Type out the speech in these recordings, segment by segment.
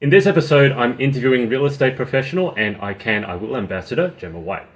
In this episode, I'm interviewing real estate professional and I Will ambassador, Gemma White.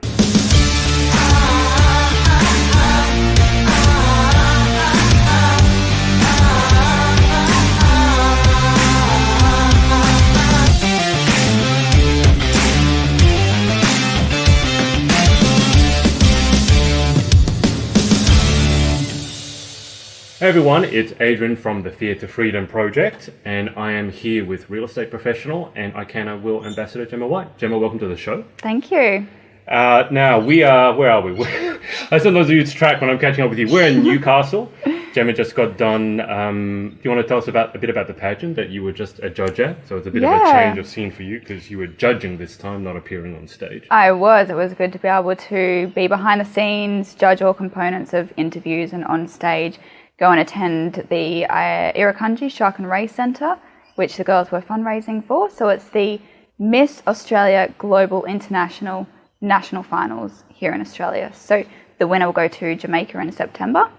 Hey everyone, it's Adrian from the Fear to Freedom Project, and I am here with real estate professional and I Will ambassador Gemma White. Gemma, welcome to the show. Thank you. Now we are, where are we? I sometimes lose track when I'm catching up with you. We're in Newcastle. Gemma just got done. Do you want to tell us a bit about the pageant that you were just a judge at? So it's a bit of a change of scene for you because you were judging this time, not appearing on stage. I was. It was good to be able to be behind the scenes, judge all components of interviews and on stage. Go and attend the Irukandji Shark and Race Centre, which the girls were fundraising for. So it's the Miss Australia Global International National Finals here in Australia. So the winner will go to Jamaica in September.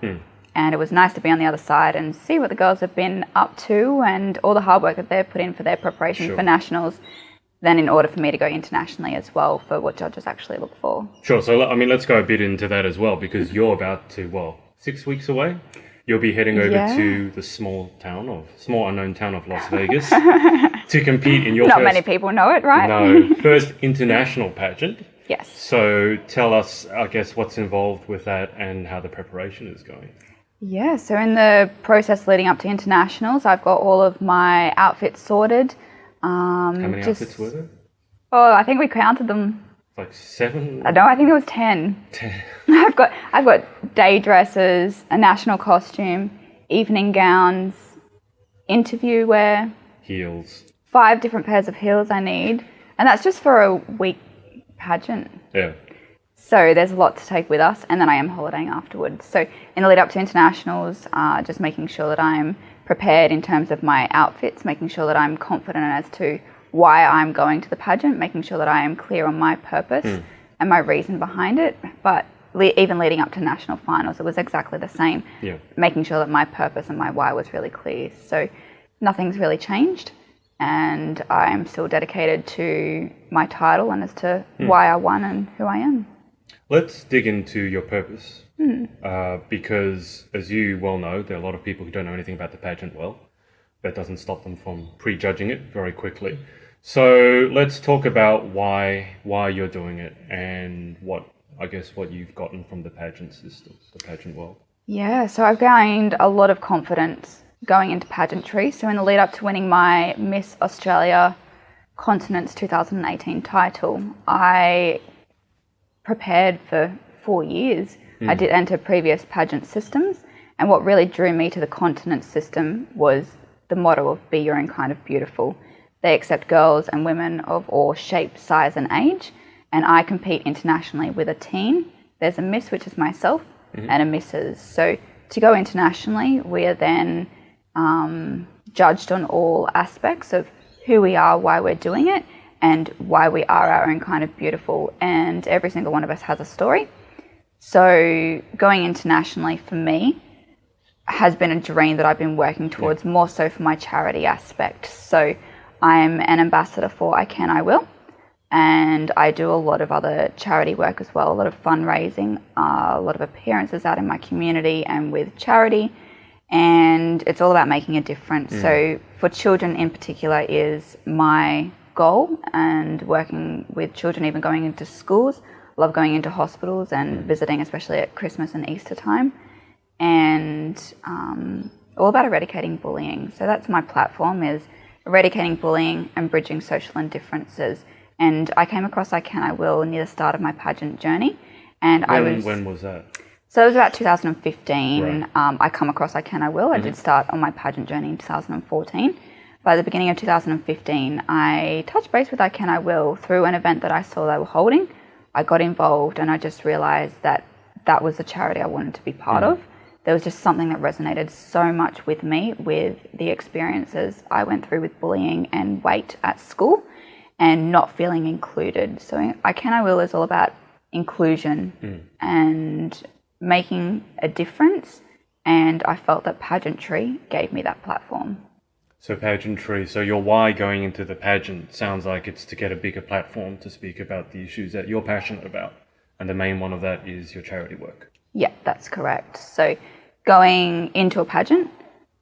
And it was nice to be on the other side and see what the girls have been up to and all the hard work that they've put in for their preparation for nationals. Then in order for me to go internationally as well for what judges actually look for. Sure. So, let's go a bit into that as well because you're about to, 6 weeks away. You'll be heading over to the small unknown town of Las Vegas to compete in your Not many people know it, right? First international pageant. Yes. So tell us, I guess, what's involved with that and how the preparation is going. Yeah, so in the process leading up to internationals, I've got all of my outfits sorted. How many outfits were there? Oh, I think we counted them. Like 7? No, I think there was 10. 10. I've got day dresses, a national costume, evening gowns, interview wear. Heels. 5 different pairs of heels I need. And that's just for a week pageant. Yeah. So there's a lot to take with us, and then I am holidaying afterwards. So in the lead up to internationals, just making sure that I'm prepared in terms of my outfits, making sure that I'm confident as to why I'm going to the pageant, making sure that I am clear on my purpose and my reason behind it. But even leading up to national finals, it was exactly the same. Yeah. Making sure that my purpose and my why was really clear. So nothing's really changed, and I'm still dedicated to my title and as to why I won and who I am. Let's dig into your purpose because, as you well know, there are a lot of people who don't know anything about the pageant well. That doesn't stop them from prejudging it very quickly. So let's talk about why you're doing it and what you've gotten from the pageant system, the pageant world. Yeah, so I've gained a lot of confidence going into pageantry. So in the lead up to winning my Miss Australia Continents 2018 title, I prepared for 4 years. I did enter previous pageant systems, and what really drew me to the continent system was the motto of be your own kind of beautiful. They accept girls and women of all shapes, size and age, and I compete internationally with a team. There's a Miss, which is myself, and a Mrs. So to go internationally, we are then judged on all aspects of who we are, why we're doing it, and why we are our own kind of beautiful, and every single one of us has a story. So going internationally for me has been a dream that I've been working towards, more so for my charity aspect. So I'm an ambassador for I Will, and I do a lot of other charity work as well, a lot of fundraising, a lot of appearances out in my community and with charity, and it's all about making a difference. So for children in particular is my goal, and working with children, even going into schools. Love going into hospitals and visiting, especially at Christmas and Easter time. And all about eradicating bullying. So that's my platform, is eradicating bullying and bridging social indifferences. And I came across I Will near the start of my pageant journey. And when was that? So it was about 2015. Right. I come across I Will. I did start on my pageant journey in 2014. By the beginning of 2015, I touched base with I Will through an event that I saw they were holding. I got involved, and I just realised that that was the charity I wanted to be part of. There was just something that resonated so much with me, with the experiences I went through with bullying and weight at school and not feeling included. So I Will is all about inclusion and making a difference, and I felt that pageantry gave me that platform. So pageantry, so your why going into the pageant sounds like it's to get a bigger platform to speak about the issues that you're passionate about. And the main one of that is your charity work. Yeah, that's correct. So going into a pageant,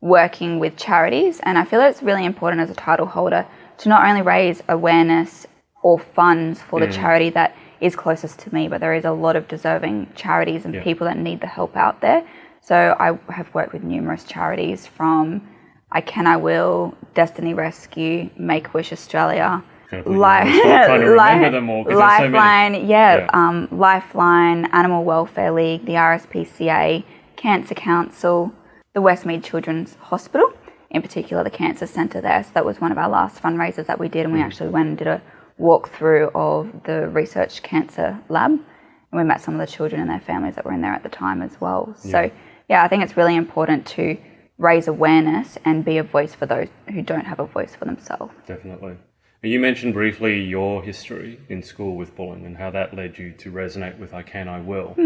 working with charities, and I feel that it's really important as a title holder to not only raise awareness or funds for the charity that is closest to me, but there is a lot of deserving charities and people that need the help out there. So I have worked with numerous charities from I Can, I Will, Destiny Rescue, Make-A-Wish Australia, Lifeline, Lifeline, Animal Welfare League, the RSPCA, Cancer Council, the Westmead Children's Hospital, in particular the Cancer Centre there. So that was one of our last fundraisers that we did, and we actually went and did a walkthrough of the research cancer lab, and we met some of the children and their families that were in there at the time as well. So yeah, I think it's really important to raise awareness and be a voice for those who don't have a voice for themselves. Definitely. You mentioned briefly your history in school with bullying and how that led you to resonate with I Can, I Will.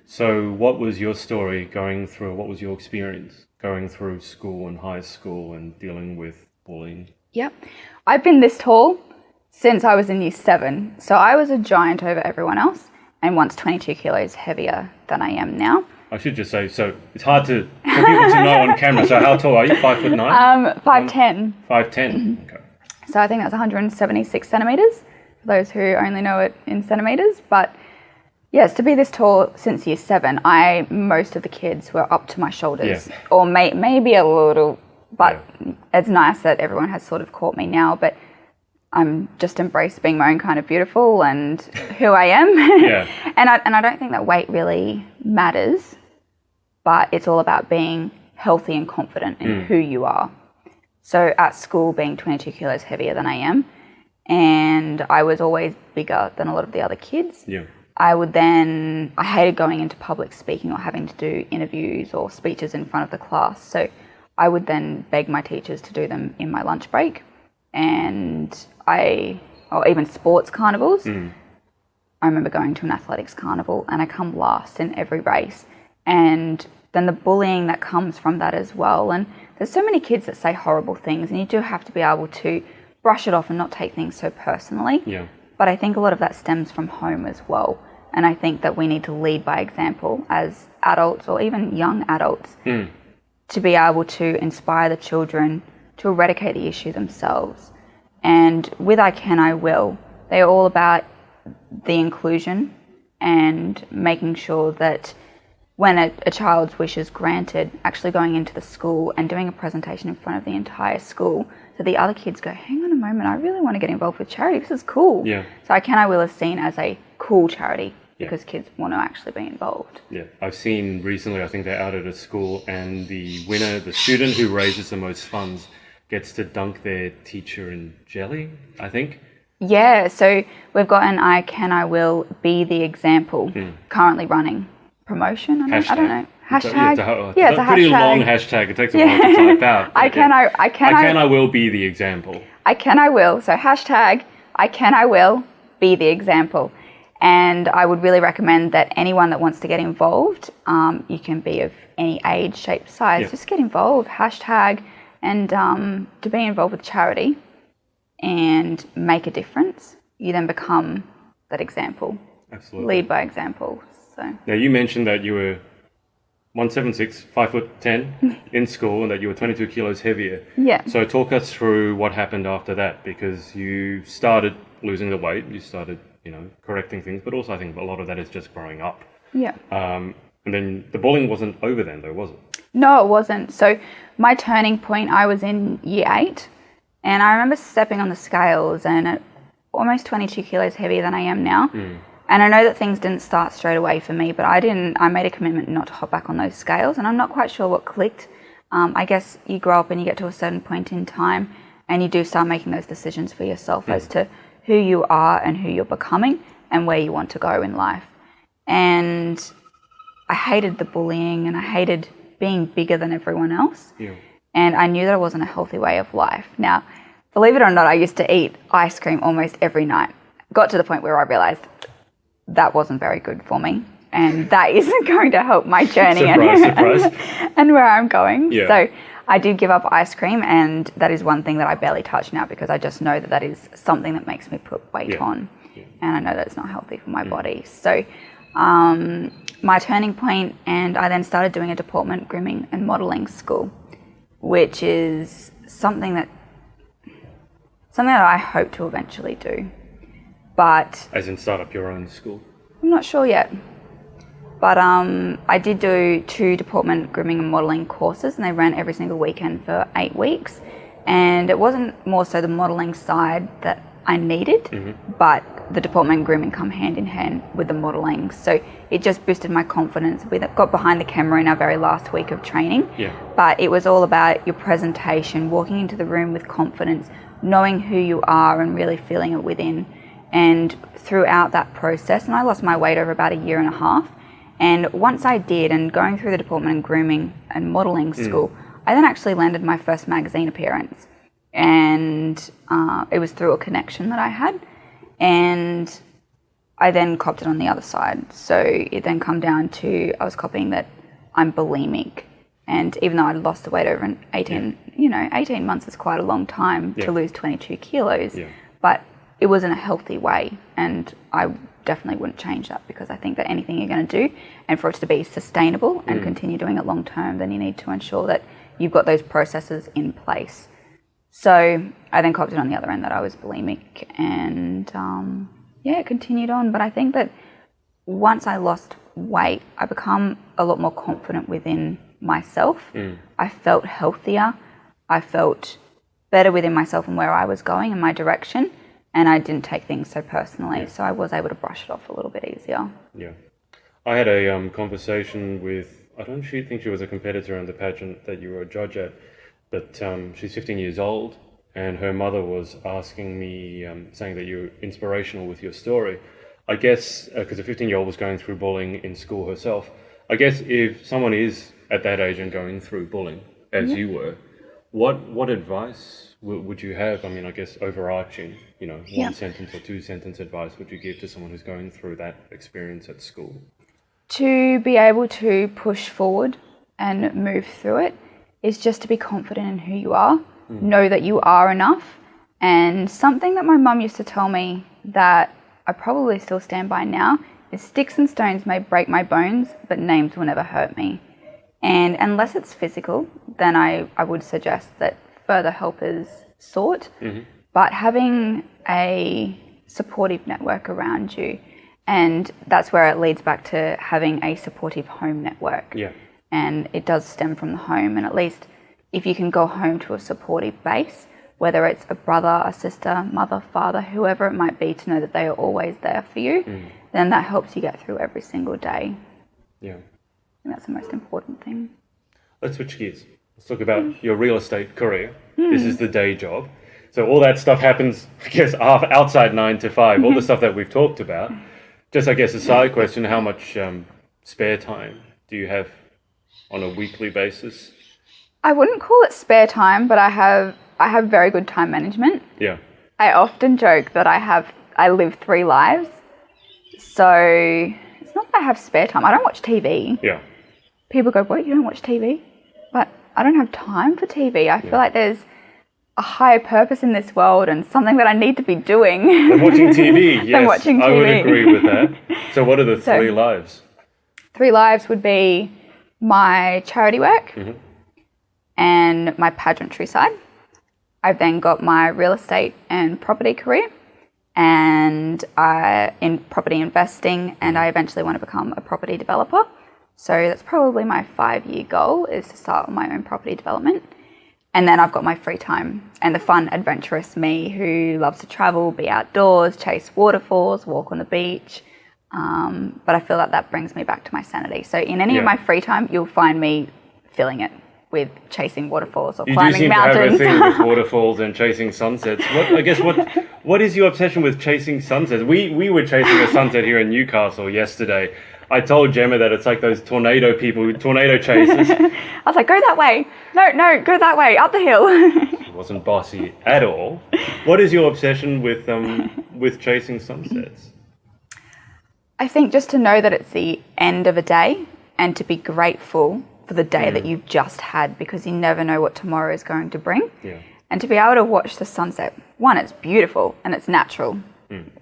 So what was your story going through, what was your experience going through school and high school and dealing with bullying? Yep. I've been this tall since I was in year 7. So I was a giant over everyone else and once 22 kilos heavier than I am now. I should just say, so it's hard for people to know on camera. So how tall are you? 5'9"? 5'10". 5'10". Okay. So I think that's 176 centimetres, for those who only know it in centimetres. But yes, to be this tall since year 7, most of the kids were up to my shoulders, or maybe a little, but it's nice that everyone has sort of caught me now. But I'm just embraced being my own kind of beautiful and who I am. And I don't think that weight really matters, but it's all about being healthy and confident in who you are. So at school, being 22 kilos heavier than I am, and I was always bigger than a lot of the other kids. I hated going into public speaking or having to do interviews or speeches in front of the class. So I would then beg my teachers to do them in my lunch break. And or even sports carnivals. I remember going to an athletics carnival and I come last in every race. And then the bullying that comes from that as well. And there's so many kids that say horrible things, and you do have to be able to brush it off and not take things so personally. But I think a lot of that stems from home as well. And I think that we need to lead by example as adults or even young adults to be able to inspire the children to eradicate the issue themselves. And with I Can, I Will, they're all about the inclusion and making sure that when a child's wish is granted, actually going into the school and doing a presentation in front of the entire school so the other kids go, hang on a moment, I really want to get involved with charity. This is cool. So I Can, I Will is seen as a cool charity because kids want to actually be involved. I've seen recently, I think they're out at a school and the winner, the student who raises the most funds, gets to dunk their teacher in jelly, I think. Yeah, so we've got an I Can, I Will Be the Example currently running promotion. I don't know. Hashtag. It's a pretty long hashtag. It takes a while to type out. I can, I will be the example. I can, I will. So hashtag I Can, I Will Be the Example. And I would really recommend that anyone that wants to get involved, you can be of any age, shape, size, just get involved. Hashtag. And to be involved with charity and make a difference, you then become that example. Absolutely. Lead by example. So now you mentioned that you were 176, 5'10" in school, and that you were 22 kilos heavier. So talk us through what happened after that, because you started losing the weight, you started, correcting things, but also I think a lot of that is just growing up. And then the bullying wasn't over then, though, was it? No, it wasn't. So my turning point, I was in year 8, and I remember stepping on the scales and at almost 22 kilos heavier than I am now. And I know that things didn't start straight away for me, but I made a commitment not to hop back on those scales, and I'm not quite sure what clicked. I guess you grow up and you get to a certain point in time and you do start making those decisions for yourself as to who you are and who you're becoming and where you want to go in life. And I hated the bullying and I hated being bigger than everyone else. And I knew that it wasn't a healthy way of life. Now, believe it or not, I used to eat ice cream almost every night. Got to the point where I realised that wasn't very good for me. And that isn't going to help my journey surprise. and where I'm going. So I did give up ice cream, and that is one thing that I barely touch now because I just know that that is something that makes me put weight on. Yeah. And I know that it's not healthy for my body. So my turning point, and I then started doing a deportment, grooming and modelling school, which is something that I hope to eventually do. But as in start up your own school? I'm not sure yet. But I did do 2 deportment, grooming and modelling courses, and they ran every single weekend for 8 weeks. And it wasn't more so the modelling side that I needed, but the deportment and grooming come hand in hand with the modelling. So it just boosted my confidence. We got behind the camera in our very last week of training, but it was all about your presentation, walking into the room with confidence, knowing who you are and really feeling it within. And throughout that process, and I lost my weight over about 1.5 years, and once I did, and going through the deportment and grooming and modelling school, I then actually landed my first magazine appearance. And it was through a connection that I had. And I then copped it on the other side. So it then come down to, I was copying that I'm bulimic. And even though I lost the weight over 18 months is quite a long time to lose 22 kilos. Yeah. But it was in a healthy way. And I definitely wouldn't change that, because I think that anything you're going to do, and for it to be sustainable and continue doing it long term, then you need to ensure that you've got those processes in place. So I then copped it on the other end that I was bulimic, and it continued on. But I think that once I lost weight, I become a lot more confident within myself. I felt healthier. I felt better within myself and where I was going in my direction. And I didn't take things so personally, so I was able to brush it off a little bit easier. Yeah. I had a conversation with, I don't think she was a competitor in the pageant that you were a judge at, but she's 15 years old, and her mother was asking me, saying that you're inspirational with your story. I guess, because a 15-year-old was going through bullying in school herself, I guess if someone is at that age and going through bullying, as you were, what advice would you have? I mean, I guess overarching, one sentence or 2 sentence advice would you give to someone who's going through that experience at school? To be able to push forward and move through it is just to be confident in who you are, know that you are enough. And something that my mum used to tell me that I probably still stand by now is, sticks and stones may break my bones, but names will never hurt me. And unless it's physical, then I would suggest that further help is sought. But having a supportive network around you, and that's where it leads back to having a supportive home network. Yeah. And it does stem from the home, and at least if you can go home to a supportive base, whether it's a brother, a sister, mother, father, whoever it might be, to know that they are always there for you, then that helps you get through every single day. Yeah. I think that's the most important thing. Let's switch gears. Let's talk about your real estate career. This is the day job. So all that stuff happens, I guess, outside 9 to 5, all the stuff that we've talked about. Just, I guess, a side question, how much spare time do you have on a weekly basis? I wouldn't call it spare time, but I have very good time management. Yeah. I often joke that I live 3 lives. So it's not that I have spare time. I don't watch TV. Yeah. People go, what, you don't watch TV? But I don't have time for TV. I feel like there's a higher purpose in this world and something that I need to be doing. Than watching TV, yes. Watching TV. I would agree with that. So what are the 3 lives? 3 lives would be my charity work and my pageantry side. I've then got my real estate and property career, and in property investing, and I eventually want to become a property developer. So that's probably my 5-year goal, is to start my own property development. And then I've got my free time and the fun, adventurous me who loves to travel, be outdoors, chase waterfalls, walk on the beach. But I feel like that brings me back to my sanity. So in any of my free time, you'll find me filling it with chasing waterfalls or climbing mountains. You do seem to have a thing with waterfalls and chasing sunsets. What is your obsession with chasing sunsets? We were chasing a sunset here in Newcastle yesterday. I told Gemma that it's like those tornado people, tornado chasers. I was like, go that way. No, go that way, up the hill. It wasn't bossy at all. What is your obsession with chasing sunsets? I think just to know that it's the end of a day and to be grateful for the day that you've just had, because you never know what tomorrow is going to bring. Yeah. And to be able to watch the sunset, one, it's beautiful and it's natural.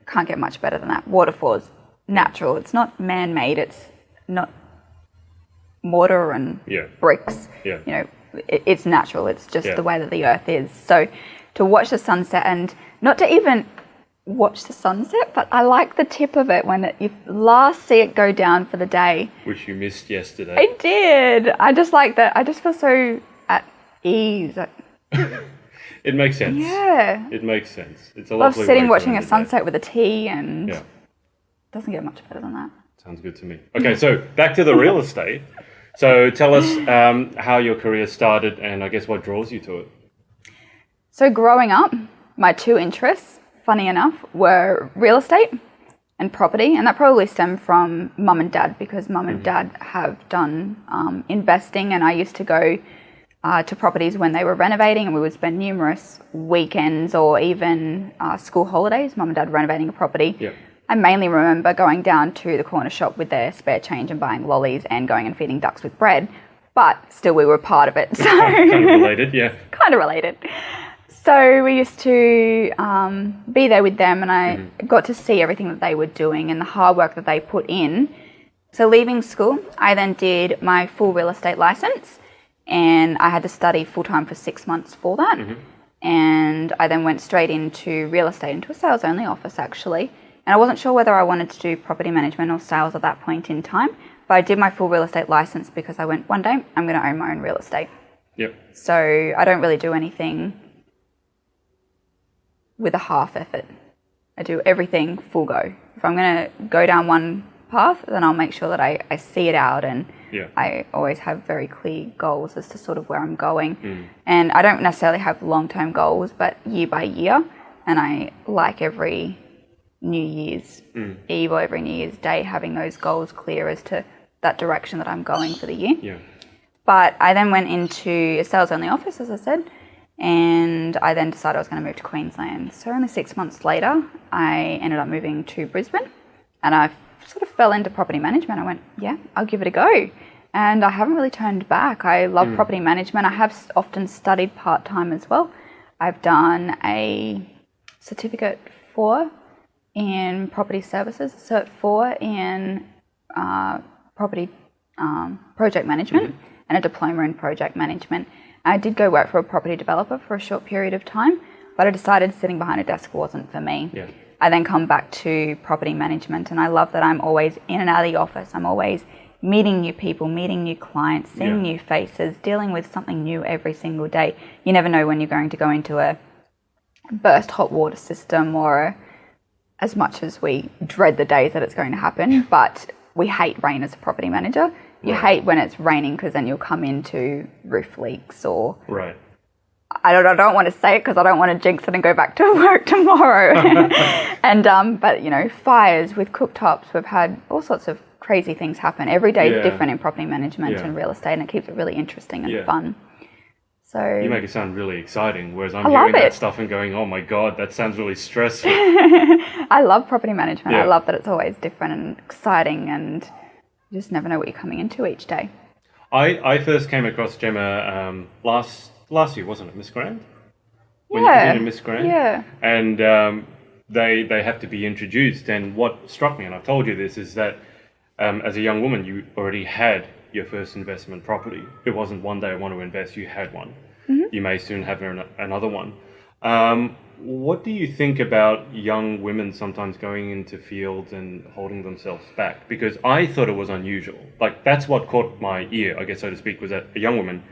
Can't get much better than that. Waterfalls, natural. It's not man-made. It's not mortar and bricks. Yeah. You know, it's natural. It's just the way that the earth is. So to watch the sunset, and not to even watch the sunset, but I like the tip of it when you last see it go down for the day. Which you missed yesterday. I did. I just like that. I just feel so at ease. It makes sense. Yeah. It makes sense. It's a Love lovely sitting way to watching a end the day. sunset with a tea, and doesn't get much better than that. Sounds good to me. Okay, so back to the real estate. So tell us how your career started, and I guess what draws you to it. So growing up, my two interests, funny enough, were real estate and property, and that probably stemmed from mum and dad, because mum and dad have done investing, and I used to go to properties when they were renovating, and we would spend numerous weekends or even school holidays, mum and dad renovating a property. Yeah. I mainly remember going down to the corner shop with their spare change and buying lollies and going and feeding ducks with bread, but still we were part of it. So Kind of related, yeah. Kind of related. So we used to be there with them, and I got to see everything that they were doing and the hard work that they put in. So leaving school, I then did my full real estate license, and I had to study full-time for 6 months for that. And I then went straight into real estate, into a sales-only office actually. And I wasn't sure whether I wanted to do property management or sales at that point in time, but I did my full real estate license because I went, one day I'm going to own my own real estate. Yep. So I don't really do anything with a half effort. I do everything full go. If I'm going to go down one path, then I'll make sure that I see it out, and I always have very clear goals as to sort of where I'm going. And I don't necessarily have long-term goals, but year by year, and I like every New Year's Eve or every New Year's Day having those goals clear as to that direction that I'm going for the year. Yeah. But I then went into a sales-only office, as I said, and I then decided I was going to move to Queensland. So only 6 months later, I ended up moving to Brisbane, and I sort of fell into property management. I went, yeah, I'll give it a go. And I haven't really turned back. I love property management. I have often studied part-time as well. I've done a certificate 4 in property services, Cert 4 in property project management, and a diploma in project management. I did go work for a property developer for a short period of time, but I decided sitting behind a desk wasn't for me. Yeah. I then come back to property management, and I love that I'm always in and out of the office. I'm always meeting new people, meeting new clients, seeing new faces, dealing with something new every single day. You never know when you're going to go into a burst hot water system, or as much as we dread the days that it's going to happen, but we hate rain as a property manager. You hate when it's raining, because then you'll come into roof leaks or... Right. I don't want to say it because I don't want to jinx it and go back to work tomorrow. And but you know, fires with cooktops. We've had all sorts of crazy things happen. Every day is different in property management and real estate, and it keeps it really interesting and fun. So you make it sound really exciting, whereas I'm I hearing love that it. stuff and going, "Oh my god, that sounds really stressful." I love property management. Yeah. I love that it's always different and exciting, and you just never know what you're coming into each day. I first came across Gemma last year, wasn't it, Miss Grand? When Yeah. you did a Miss Grand? Yeah. And they have to be introduced. And what struck me, and I've told you this, is that as a young woman, you already had your first investment property. It wasn't one day I want to invest, you had one. You may soon have another one. What do you think about young women sometimes going into fields and holding themselves back? Because I thought it was unusual. Like, that's what caught my ear, I guess, so to speak, was that a young woman,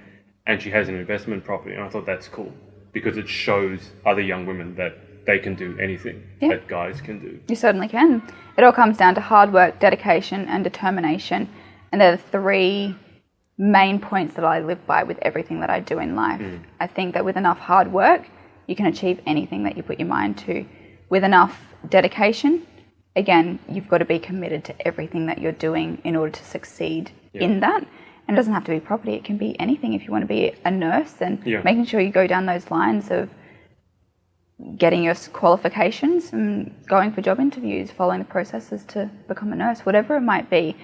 and she has an investment property. And I thought that's cool, because it shows other young women that they can do anything that guys can do. You certainly can. It all comes down to hard work, dedication, and determination. And they're the three main points that I live by with everything that I do in life. I think that with enough hard work, you can achieve anything that you put your mind to. With enough dedication, again, you've got to be committed to everything that you're doing in order to succeed in that. And it doesn't have to be property, it can be anything. If you want to be a nurse, then making sure you go down those lines of getting your qualifications and going for job interviews, following the processes to become a nurse, whatever it might be.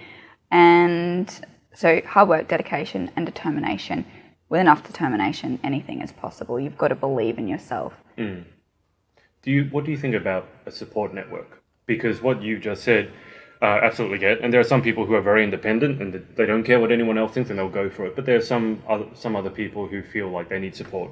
And So hard work, dedication and determination. With enough determination, anything is possible. You've got to believe in yourself. What do you think about a support network? Because what you just said, absolutely get. And there are some people who are very independent and they don't care what anyone else thinks and they'll go for it. But there are some other people who feel like they need support.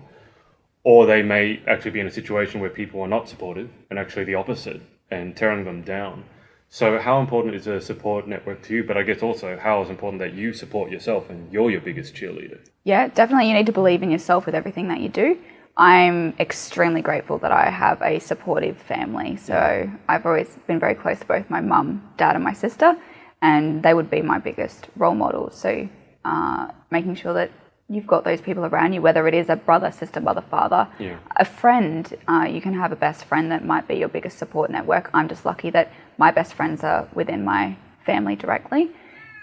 Or they may actually be in a situation where people are not supportive and actually the opposite and tearing them down. So how important is a support network to you? But I guess also how is important that you support yourself and you're your biggest cheerleader? Yeah, definitely you need to believe in yourself with everything that you do. I'm extremely grateful that I have a supportive family. So I've always been very close to both my mum, dad and my sister, and they would be my biggest role models. So making sure that you've got those people around you, whether it is a brother, sister, mother, father, a friend. You can have a best friend that might be your biggest support network. I'm just lucky that my best friends are within my family directly.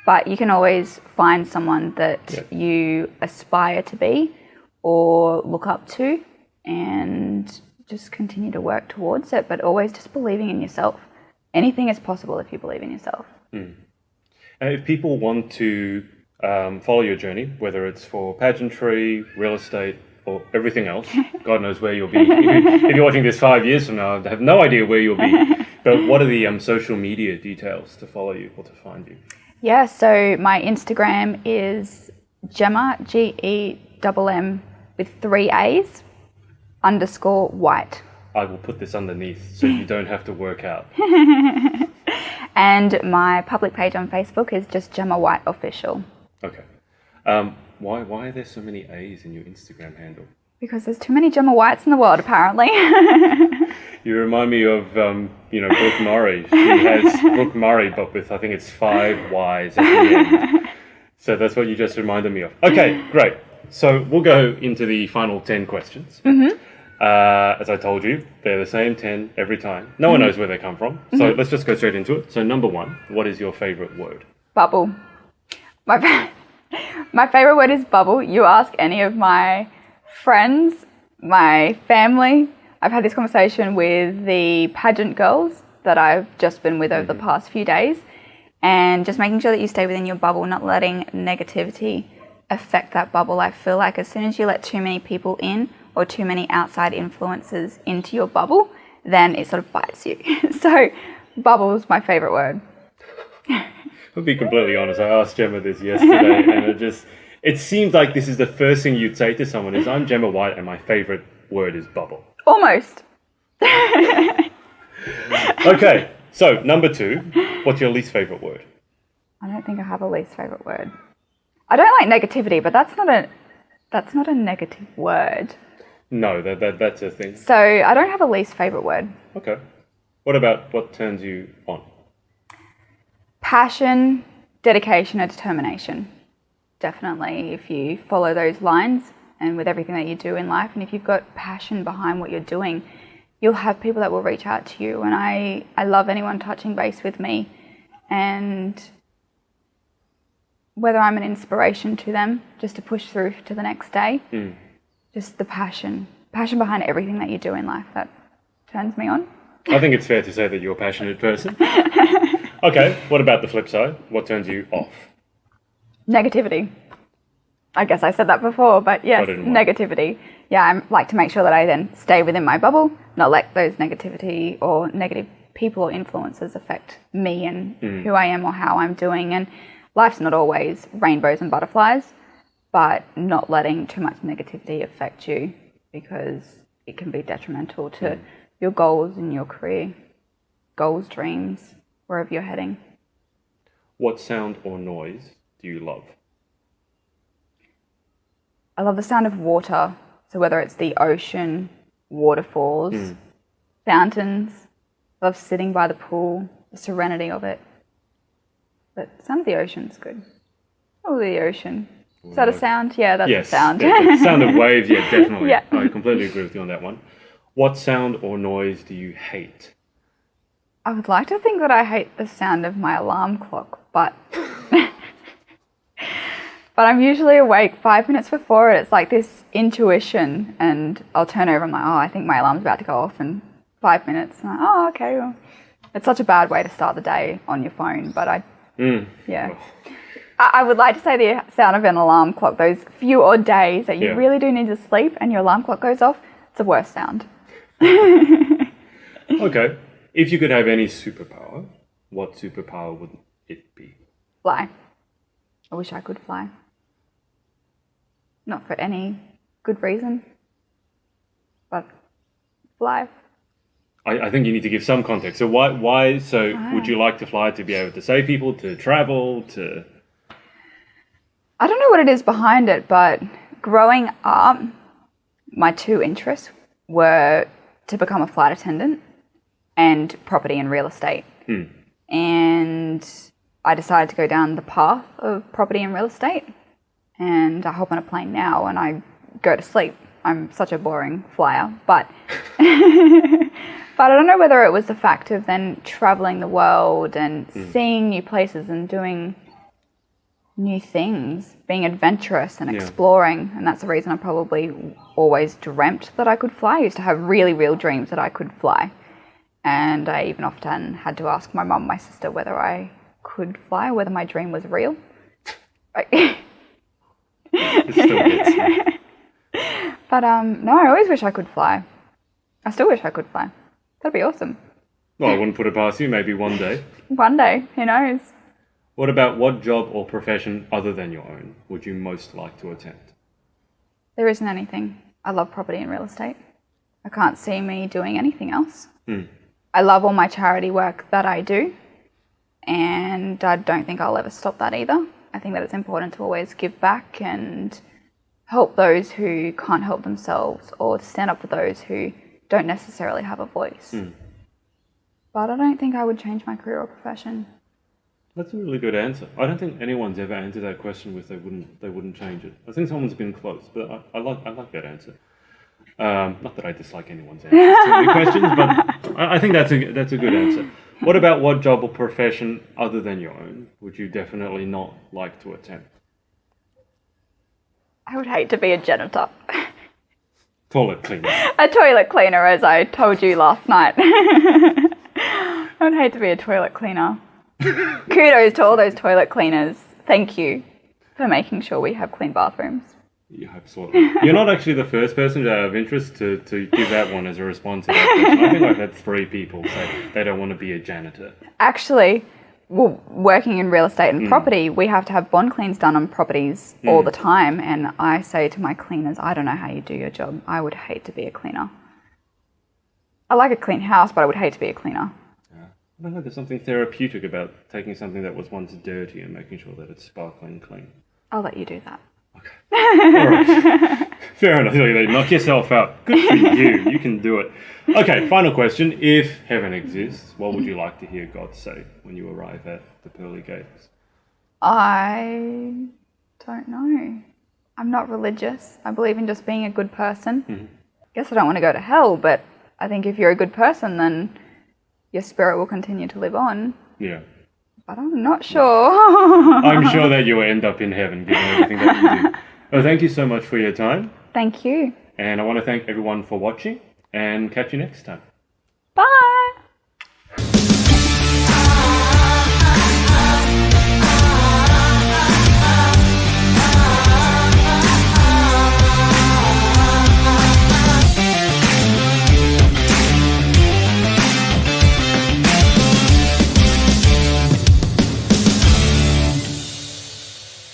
But you can always find someone that you aspire to be or look up to and just continue to work towards it, but always just believing in yourself. Anything is possible if you believe in yourself. And if people want to follow your journey, whether it's for pageantry, real estate, or everything else, God knows where you'll be. If you're watching this 5 years from now, I have no idea where you'll be. But what are the social media details to follow you or to find you? Yeah, so my Instagram is Gemma, GEMM with 3 A's, _white. I will put this underneath so you don't have to work out. And my public page on Facebook is just Gemma White Official. Okay. Why are there so many A's in your Instagram handle? Because there's too many Gemma Whites in the world, apparently. You remind me of, Brooke Murray. She has Brooke Murray, but with, I think it's 5 Y's at the end. So that's what you just reminded me of. Okay, great. So we'll go into the final 10 questions. As I told you, they're the same 10 every time. No one knows where they come from. So let's just go straight into it. So number 1, what is your favourite word? Bubble. My favourite word is bubble. You ask any of my friends, my family. I've had this conversation with the pageant girls that I've just been with over the past few days, and just making sure that you stay within your bubble, not letting negativity affect that bubble. I feel like as soon as you let too many people in or too many outside influences into your bubble, then it sort of bites you. So bubble is my favourite word. I'll be completely honest, I asked Gemma this yesterday and it seems like this is the first thing you'd say to someone is, I'm Gemma White and my favourite word is bubble. Almost. Okay, so number 2, what's your least favourite word? I don't think I have a least favourite word. I don't like negativity, but that's not a negative word. No, that's a thing. So I don't have a least favourite word. Okay. What about what turns you on? Passion, dedication and determination. Definitely, if you follow those lines and with everything that you do in life, and if you've got passion behind what you're doing, you'll have people that will reach out to you. And I love anyone touching base with me, and whether I'm an inspiration to them just to push through to the next day, just the passion behind everything that you do in life, that turns me on. I think it's fair to say that you're a passionate person. Okay, what about the flip side? What turns you off? Negativity. I guess I said that before, but yes, negativity. Yeah, I like to make sure that I then stay within my bubble, not let those negativity or negative people or influences affect me and who I am or how I'm doing. And life's not always rainbows and butterflies, but not letting too much negativity affect you, because it can be detrimental to your goals in your career, goals, dreams, wherever you're heading. What sound or noise do you love? I love the sound of water. So whether it's the ocean, waterfalls, fountains, I love sitting by the pool, the serenity of it. But the sound of the ocean's good. Oh, the ocean. Is that a sound? Yeah, that's a sound. Yes, sound of waves, yeah, definitely. Yeah. I completely agree with you on that one. What sound or noise do you hate? I would like to think that I hate the sound of my alarm clock, but but I'm usually awake 5 minutes before it. It's like this intuition, and I'll turn over and I'm like, oh, I think my alarm's about to go off in 5 minutes. And I'm like, oh, okay. Well, it's such a bad way to start the day on your phone, but yeah. I would like to say the sound of an alarm clock, those few odd days that you really do need to sleep and your alarm clock goes off, it's the worst sound. Okay. If you could have any superpower, what superpower would it be? Fly. I wish I could fly. Not for any good reason, but fly. I think you need to give some context. So why would you like to fly? To be able to save people, to travel, to... I don't know what it is behind it, but growing up, my two interests were to become a flight attendant and property and real estate. And I decided to go down the path of property and real estate, and I hop on a plane now and I go to sleep. I'm such a boring flyer, but but I don't know whether it was the fact of then traveling the world and seeing new places and doing new things, being adventurous and exploring, and that's the reason I probably always dreamt that I could fly. I used to have really real dreams that I could fly, and I even often had to ask my mum, my sister, whether I could fly or whether my dream was real. It still gets me. But no, I always wish I could fly. I still wish I could fly. That'd be awesome. Well, I wouldn't put it past you, maybe one day. One day, who knows? What about what job or profession other than your own would you most like to attempt? There isn't anything. I love property and real estate. I can't see me doing anything else. I love all my charity work that I do, and I don't think I'll ever stop that either. I think that it's important to always give back and help those who can't help themselves, or to stand up for those who don't necessarily have a voice. But I don't think I would change my career or profession. That's a really good answer. I don't think anyone's ever answered that question with they wouldn't change it. I think someone's been close, but I like that answer. Not that I dislike anyone's answers to the questions, but I think that's a good answer. What about what job or profession other than your own would you definitely not like to attempt? I would hate to be a janitor. Toilet cleaner. A toilet cleaner, as I told you last night. I would hate to be a toilet cleaner. Kudos to all those toilet cleaners. Thank you for making sure we have clean bathrooms. Yeah, absolutely. You're not actually the first person to have interest to give that one as a response to that question. I think I've had 3 people say they don't want to be a janitor. Actually, well, working in real estate and property, we have to have bond cleans done on properties all the time. And I say to my cleaners, I don't know how you do your job. I would hate to be a cleaner. I like a clean house, but I would hate to be a cleaner. I don't know, there's something therapeutic about taking something that was once dirty and making sure that it's sparkling clean. I'll let you do that. Okay. All right. Fair enough. Knock yourself out. Good for you. You can do it. Okay, final question. If heaven exists, what would you like to hear God say when you arrive at the pearly gates? I don't know. I'm not religious. I believe in just being a good person. I guess I don't want to go to hell, but I think if you're a good person, then your spirit will continue to live on. Yeah. But I'm not sure. I'm sure that you will end up in heaven given everything that you do. Well, thank you so much for your time. Thank you. And I want to thank everyone for watching and catch you next time.